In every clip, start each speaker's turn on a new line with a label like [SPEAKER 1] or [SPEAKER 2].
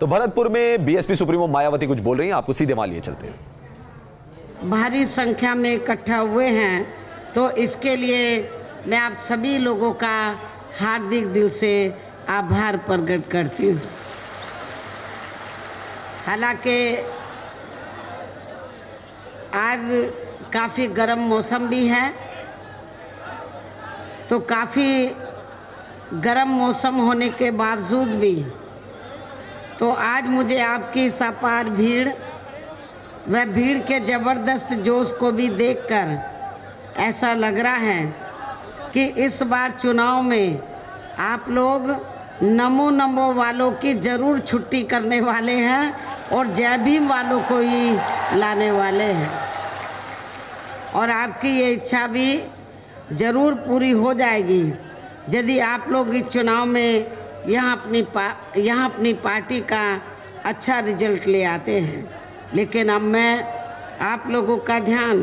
[SPEAKER 1] तो भरतपुर में BSP supremo Mayawati कुछ बोल रही हैं, आपको सीधे मान लिए चलते हैं।
[SPEAKER 2] भारी संख्या में इकट्ठा हुए हैं, तो इसके लिए मैं आप सभी लोगों का हार्दिक दिल से आभार प्रकट करती हूँ। हालांकि आज काफ़ी गर्म मौसम भी है, तो काफ़ी गर्म मौसम होने के बावजूद भी तो आज मुझे आपकी इस अपार भीड़ व भीड़ के ज़बरदस्त जोश को भी देखकर ऐसा लग रहा है कि इस बार चुनाव में आप लोग नमो नमो वालों की जरूर छुट्टी करने वाले हैं और जय भीम वालों को ही लाने वाले हैं, और आपकी ये इच्छा भी जरूर पूरी हो जाएगी यदि आप लोग इस चुनाव में यहाँ अपनी पार्टी का अच्छा रिजल्ट ले आते हैं। लेकिन अब मैं आप लोगों का ध्यान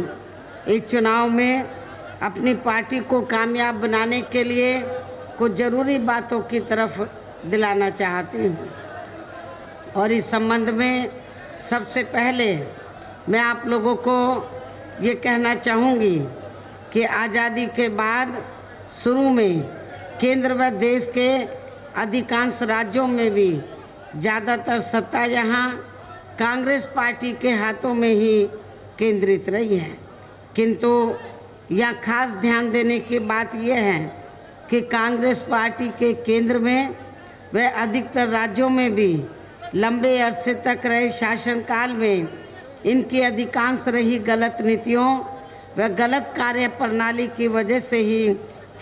[SPEAKER 2] इस चुनाव में अपनी पार्टी को कामयाब बनाने के लिए कुछ ज़रूरी बातों की तरफ दिलाना चाहती हूँ। और इस संबंध में सबसे पहले मैं आप लोगों को ये कहना चाहूँगी कि आज़ादी के बाद शुरू में केंद्र व देश के अधिकांश राज्यों में भी ज़्यादातर सत्ता यहाँ कांग्रेस पार्टी के हाथों में ही केंद्रित रही है, किंतु यहाँ खास ध्यान देने की बात यह है कि कांग्रेस पार्टी के केंद्र में व अधिकतर राज्यों में भी लंबे अरसे तक रहे शासनकाल में इनकी अधिकांश रही गलत नीतियों व गलत कार्य प्रणाली की वजह से ही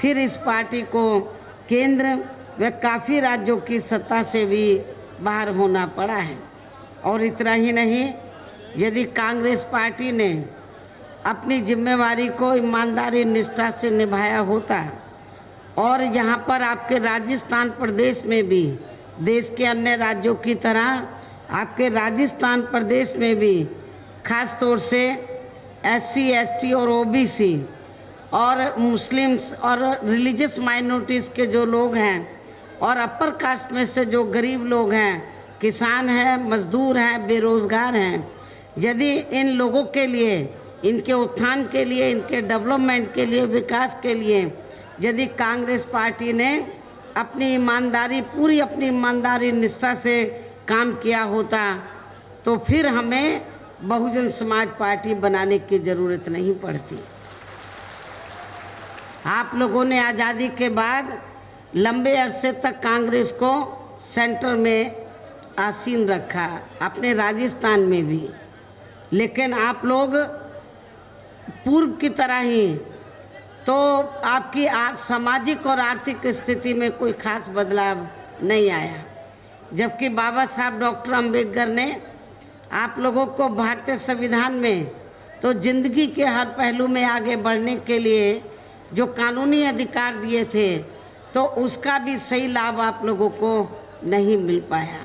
[SPEAKER 2] फिर इस पार्टी को केंद्र व काफ़ी राज्यों की सत्ता से भी बाहर होना पड़ा है। और इतना ही नहीं, यदि कांग्रेस पार्टी ने अपनी जिम्मेवारी को ईमानदारी निष्ठा से निभाया होता और यहाँ पर आपके राजस्थान प्रदेश में भी देश के अन्य राज्यों की तरह आपके राजस्थान प्रदेश में भी खास तौर से SC, ST और OBC और मुस्लिम्स और रिलीजियस माइनॉरिटीज़ के जो लोग हैं और अपर कास्ट में से जो गरीब लोग हैं, किसान हैं, मजदूर हैं, बेरोजगार हैं, यदि इन लोगों के लिए, इनके उत्थान के लिए, इनके डेवलपमेंट के लिए, विकास के लिए यदि कांग्रेस पार्टी ने पूरी अपनी ईमानदारी निष्ठा से काम किया होता तो फिर हमें बहुजन समाज पार्टी बनाने की ज़रूरत नहीं पड़ती। आप लोगों ने आज़ादी के बाद लंबे अरसे तक कांग्रेस को सेंटर में आसीन रखा, अपने राजस्थान में भी, लेकिन आप लोग पूर्व की तरह ही तो आपकी सामाजिक और आर्थिक स्थिति में कोई खास बदलाव नहीं आया, जबकि बाबा साहब डॉक्टर अंबेडकर ने आप लोगों को भारतीय संविधान में तो जिंदगी के हर पहलू में आगे बढ़ने के लिए जो कानूनी अधिकार दिए थे, तो उसका भी सही लाभ आप लोगों को नहीं मिल पाया।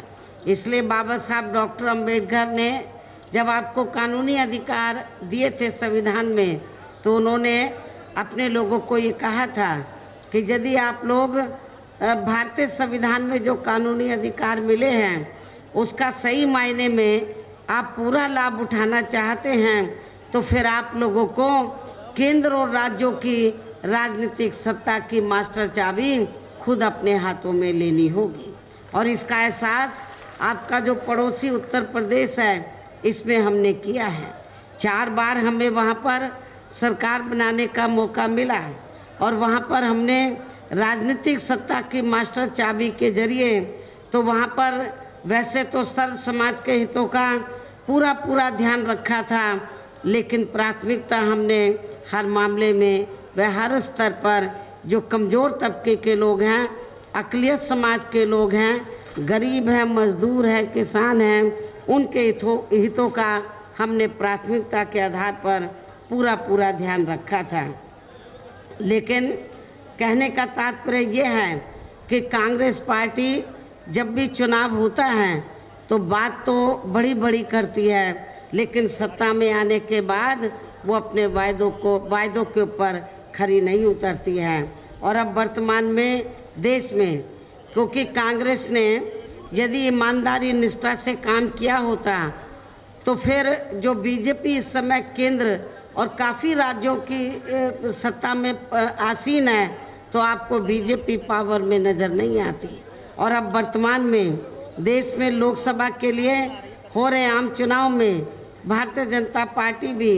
[SPEAKER 2] इसलिए बाबा साहब डॉक्टर अंबेडकर ने जब आपको कानूनी अधिकार दिए थे संविधान में, तो उन्होंने अपने लोगों को ये कहा था कि यदि आप लोग भारतीय संविधान में जो कानूनी अधिकार मिले हैं उसका सही मायने में आप पूरा लाभ उठाना चाहते हैं, तो फिर आप लोगों को केंद्र और राज्यों की राजनीतिक सत्ता की मास्टर चाबी खुद अपने हाथों में लेनी होगी। और इसका एहसास आपका जो पड़ोसी उत्तर प्रदेश है इसमें हमने किया है। 4 बार हमें वहाँ पर सरकार बनाने का मौका मिला और वहाँ पर हमने राजनीतिक सत्ता की मास्टर चाबी के जरिए तो वहाँ पर वैसे तो सर्व समाज के हितों का पूरा ध्यान रखा था, लेकिन प्राथमिकता हमने हर मामले में व हर स्तर पर जो कमज़ोर तबके के लोग हैं, अक़लियत समाज के लोग हैं, गरीब हैं, मजदूर हैं, किसान हैं, उनके हितों का हमने प्राथमिकता के आधार पर पूरा ध्यान रखा था। लेकिन कहने का तात्पर्य यह है कि कांग्रेस पार्टी जब भी चुनाव होता है तो बात तो बड़ी करती है, लेकिन सत्ता में आने के बाद वो अपने वायदों के ऊपर खरी नहीं उतरती है। और अब वर्तमान में देश में, क्योंकि कांग्रेस ने यदि ईमानदारी निष्ठा से काम किया होता तो फिर जो बीजेपी इस समय केंद्र और काफ़ी राज्यों की सत्ता में आसीन है, तो आपको बीजेपी पावर में नज़र नहीं आती। और अब वर्तमान में देश में लोकसभा के लिए हो रहे आम चुनाव में भारतीय जनता पार्टी भी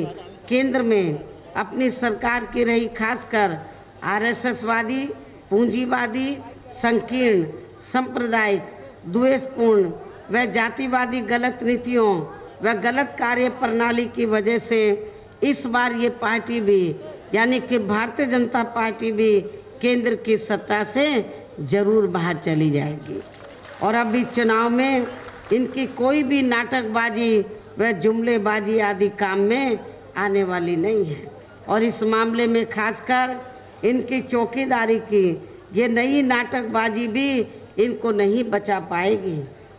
[SPEAKER 2] केंद्र में अपनी सरकार की रही, खासकर आरएसएसवादी, पूंजीवादी, संकीर्ण, सांप्रदायिक, द्वेषपूर्ण व जातिवादी गलत नीतियों व गलत कार्य प्रणाली की वजह से इस बार ये पार्टी भी, यानी कि भारतीय जनता पार्टी भी केंद्र की सत्ता से जरूर बाहर चली जाएगी। और अभी चुनाव में इनकी कोई भी नाटकबाजी व जुमलेबाजी आदि काम में आने वाली नहीं है। और इस मामले में खासकर इनकी चौकीदारी की ये नई नाटकबाजी भी इनको नहीं बचा पाएगी।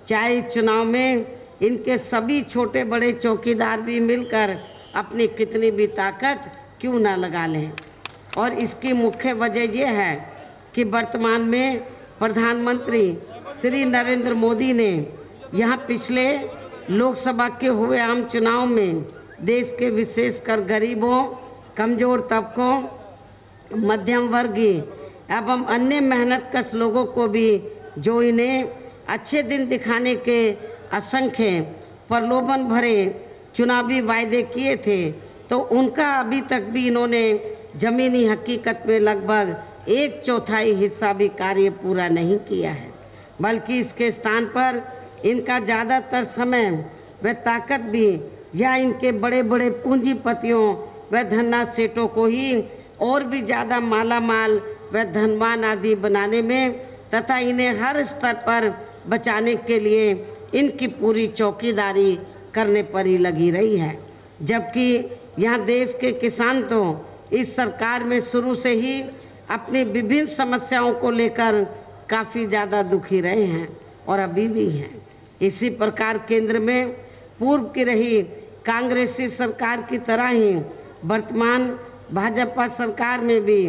[SPEAKER 2] चाहे इस चुनाव में इनके सभी छोटे बड़े चौकीदार भी मिलकर अपनी कितनी भी ताकत क्यों ना लगा लें। और इसकी मुख्य वजह यह है कि वर्तमान में प्रधानमंत्री श्री नरेंद्र मोदी ने यहाँ पिछले लोकसभा के हुए आम चुनाव में देश के विशेषकर गरीबों, कमजोर तबकों, मध्यम वर्गीय एवं अन्य मेहनतकश लोगों को भी, जो इन्हें अच्छे दिन दिखाने के असंख्य प्रलोभन भरे चुनावी वायदे किए थे, तो उनका अभी तक भी इन्होंने जमीनी हकीकत में लगभग 1/4 हिस्सा भी कार्य पूरा नहीं किया है। बल्कि इसके स्थान पर इनका ज़्यादातर समय व ताकत भी या इनके बड़े बड़े पूंजीपतियों व धन्ना सेठों को ही और भी ज़्यादा मालामाल व धनवान आदि बनाने में तथा इन्हें हर स्तर पर बचाने के लिए इनकी पूरी चौकीदारी करने पर ही लगी रही है। जबकि यहाँ देश के किसान तो इस सरकार में शुरू से ही अपनी विभिन्न समस्याओं को लेकर काफ़ी ज़्यादा दुखी रहे हैं और अभी भी हैं। इसी प्रकार केंद्र में पूर्व की रही कांग्रेसी सरकार की तरह ही वर्तमान भाजपा सरकार में भी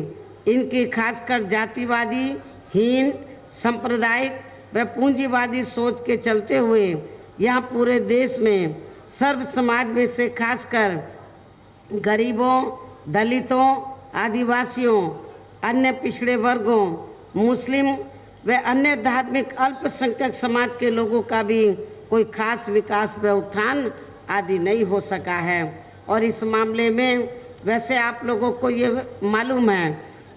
[SPEAKER 2] इनकी खासकर जातिवादी, हीन, सांप्रदायिक व पूंजीवादी सोच के चलते हुए यहाँ पूरे देश में सर्व समाज में से खासकर गरीबों, दलितों, आदिवासियों, अन्य पिछड़े वर्गों, मुस्लिम व अन्य धार्मिक अल्पसंख्यक समाज के लोगों का भी कोई खास विकास व उत्थान आदि नहीं हो सका है। और इस मामले में वैसे आप लोगों को ये मालूम है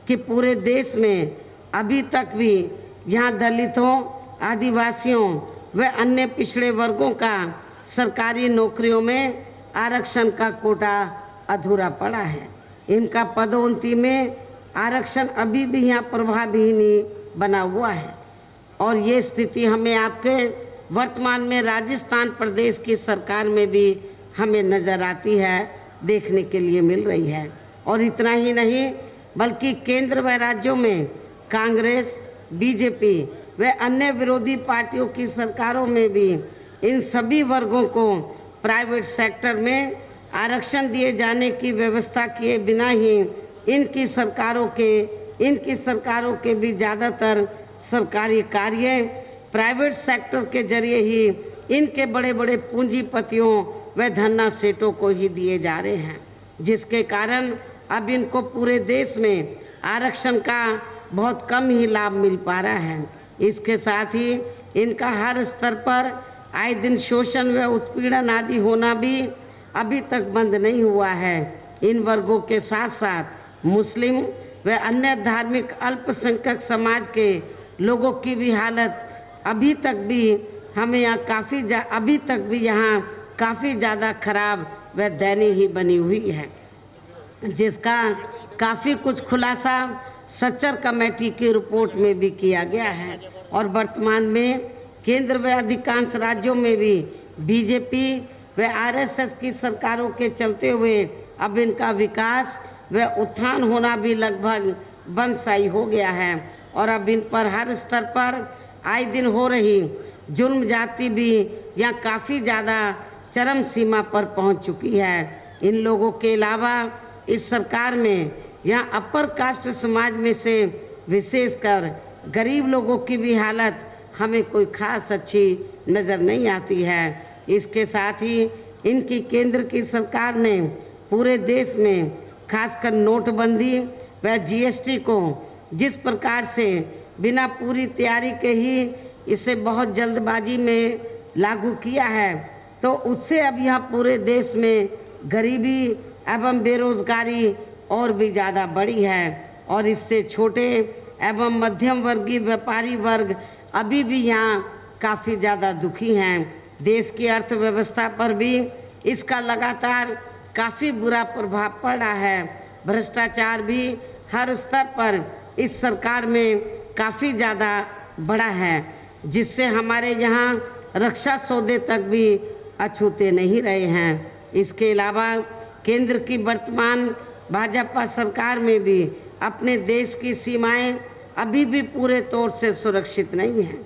[SPEAKER 2] कि पूरे देश में अभी तक भी यहाँ दलितों, आदिवासियों व अन्य पिछड़े वर्गों का सरकारी नौकरियों में आरक्षण का कोटा अधूरा पड़ा है। इनका पदोन्नति में आरक्षण अभी भी यहाँ प्रभावी नहीं बना हुआ है। और ये स्थिति हमें आपके वर्तमान में राजस्थान प्रदेश की सरकार में भी हमें नजर आती है, देखने के लिए मिल रही है। और इतना ही नहीं बल्कि केंद्र व राज्यों में कांग्रेस, बीजेपी व अन्य विरोधी पार्टियों की सरकारों में भी इन सभी वर्गों को प्राइवेट सेक्टर में आरक्षण दिए जाने की व्यवस्था किए बिना ही इनकी सरकारों के भी ज़्यादातर सरकारी कार्य प्राइवेट सेक्टर के जरिए ही इनके बड़े बड़े पूंजीपतियों व धन्ना सेठों को ही दिए जा रहे हैं, जिसके कारण अब इनको पूरे देश में आरक्षण का बहुत कम ही लाभ मिल पा रहा है। इसके साथ ही इनका हर स्तर पर आए दिन शोषण व उत्पीड़न आदि होना भी अभी तक बंद नहीं हुआ है। इन वर्गों के साथ साथ मुस्लिम व अन्य धार्मिक अल्पसंख्यक समाज के लोगों की भी हालत अभी तक भी यहाँ काफ़ी ज़्यादा खराब व दयनीय ही बनी हुई है, जिसका काफ़ी कुछ खुलासा सच्चर कमेटी की रिपोर्ट में भी किया गया है। और वर्तमान में केंद्र व अधिकांश राज्यों में भी बीजेपी व आरएसएस की सरकारों के चलते हुए अब इनका विकास व उत्थान होना भी लगभग बंद सा ही हो गया है। और अब इन पर हर स्तर पर आए दिन हो रही जुर्म जाति भी यहाँ काफ़ी ज़्यादा चरम सीमा पर पहुँच चुकी है। इन लोगों के अलावा इस सरकार में यहाँ अपर कास्ट समाज में से विशेषकर गरीब लोगों की भी हालत हमें कोई खास अच्छी नज़र नहीं आती है। इसके साथ ही इनकी केंद्र की सरकार ने पूरे देश में खासकर नोटबंदी व जीएसटी को जिस प्रकार से बिना पूरी तैयारी के ही इसे बहुत जल्दबाजी में लागू किया है, तो उससे अब यहाँ पूरे देश में गरीबी एवं बेरोजगारी और भी ज़्यादा बढ़ी है और इससे छोटे एवं मध्यम वर्गीय व्यापारी वर्ग अभी भी यहाँ काफ़ी ज़्यादा दुखी हैं। देश की अर्थव्यवस्था पर भी इसका लगातार काफ़ी बुरा प्रभाव पड़ रहा है। भ्रष्टाचार भी हर स्तर पर इस सरकार में काफ़ी ज़्यादा बढ़ा है, जिससे हमारे यहाँ रक्षा सौदे तक भी अछूते नहीं रहे हैं। इसके अलावा केंद्र की वर्तमान भाजपा सरकार में भी अपने देश की सीमाएं अभी भी पूरे तौर से सुरक्षित नहीं हैं,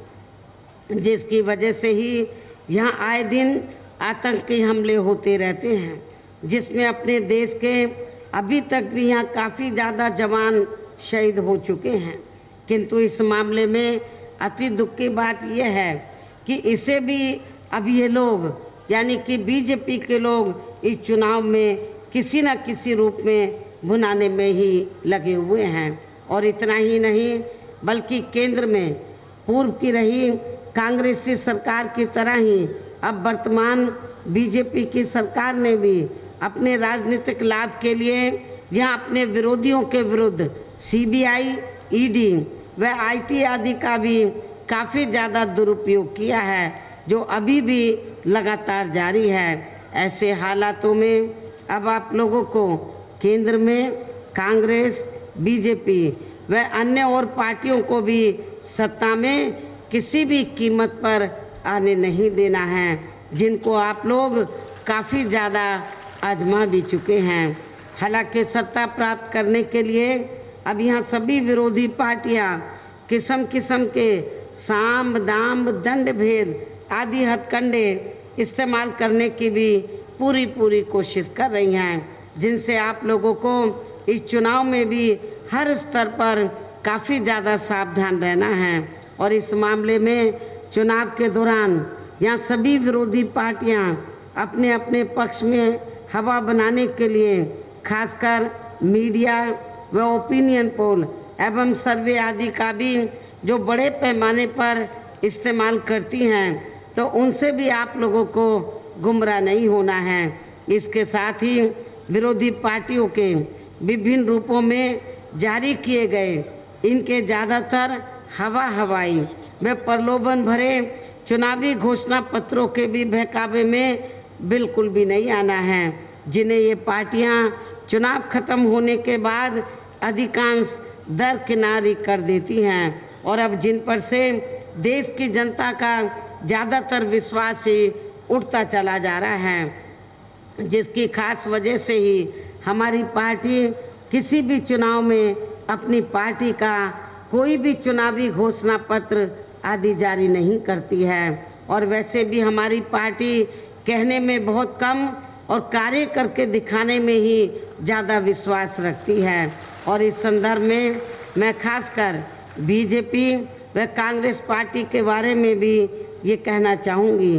[SPEAKER 2] जिसकी वजह से ही यहाँ आए दिन आतंकी हमले होते रहते हैं, जिसमें अपने देश के अभी तक भी यहाँ काफ़ी ज़्यादा जवान शहीद हो चुके हैं। किंतु इस मामले में अति दुख की बात यह है कि इसे भी अब ये लोग यानी कि बीजेपी के लोग इस चुनाव में किसी न किसी रूप में भुनाने में ही लगे हुए हैं। और इतना ही नहीं बल्कि केंद्र में पूर्व की रही कांग्रेसी सरकार की तरह ही अब वर्तमान बीजेपी की सरकार ने भी अपने राजनीतिक लाभ के लिए यहाँ अपने विरोधियों के विरुद्ध सीबीआई, ईडी व आईटी आदि का भी काफ़ी ज़्यादा दुरुपयोग किया है, जो अभी भी लगातार जारी है। ऐसे हालातों में अब आप लोगों को केंद्र में कांग्रेस, बीजेपी व अन्य और पार्टियों को भी सत्ता में किसी भी कीमत पर आने नहीं देना है, जिनको आप लोग काफ़ी ज़्यादा आजमा भी चुके हैं। हालांकि सत्ता प्राप्त करने के लिए अब यहाँ सभी विरोधी पार्टियाँ किस्म किस्म के साम दाम दंड भेद आदि हथकंडे इस्तेमाल करने की भी पूरी कोशिश कर रही हैं, जिनसे आप लोगों को इस चुनाव में भी हर स्तर पर काफ़ी ज़्यादा सावधान रहना है। और इस मामले में चुनाव के दौरान यहाँ सभी विरोधी पार्टियाँ अपने अपने पक्ष में हवा बनाने के लिए खासकर मीडिया व ओपिनियन पोल एवं सर्वे आदि का भी जो बड़े पैमाने पर इस्तेमाल करती हैं, तो उनसे भी आप लोगों को गुमराह नहीं होना है। इसके साथ ही विरोधी पार्टियों के विभिन्न रूपों में जारी किए गए इनके ज़्यादातर हवाई व प्रलोभन भरे चुनावी घोषणा पत्रों के भी बहकावे में बिल्कुल भी नहीं आना है, जिन्हें ये पार्टियां चुनाव खत्म होने के बाद अधिकांश दरकिनारी कर देती हैं और अब जिन पर से देश की जनता का ज़्यादातर विश्वास ही उठता चला जा रहा है, जिसकी खास वजह से ही हमारी पार्टी किसी भी चुनाव में अपनी पार्टी का कोई भी चुनावी घोषणा पत्र आदि जारी नहीं करती है। और वैसे भी हमारी पार्टी कहने में बहुत कम और कार्य करके दिखाने में ही ज़्यादा विश्वास रखती है। और इस संदर्भ में मैं खासकर बीजेपी व कांग्रेस पार्टी के बारे में भी ये कहना चाहूँगी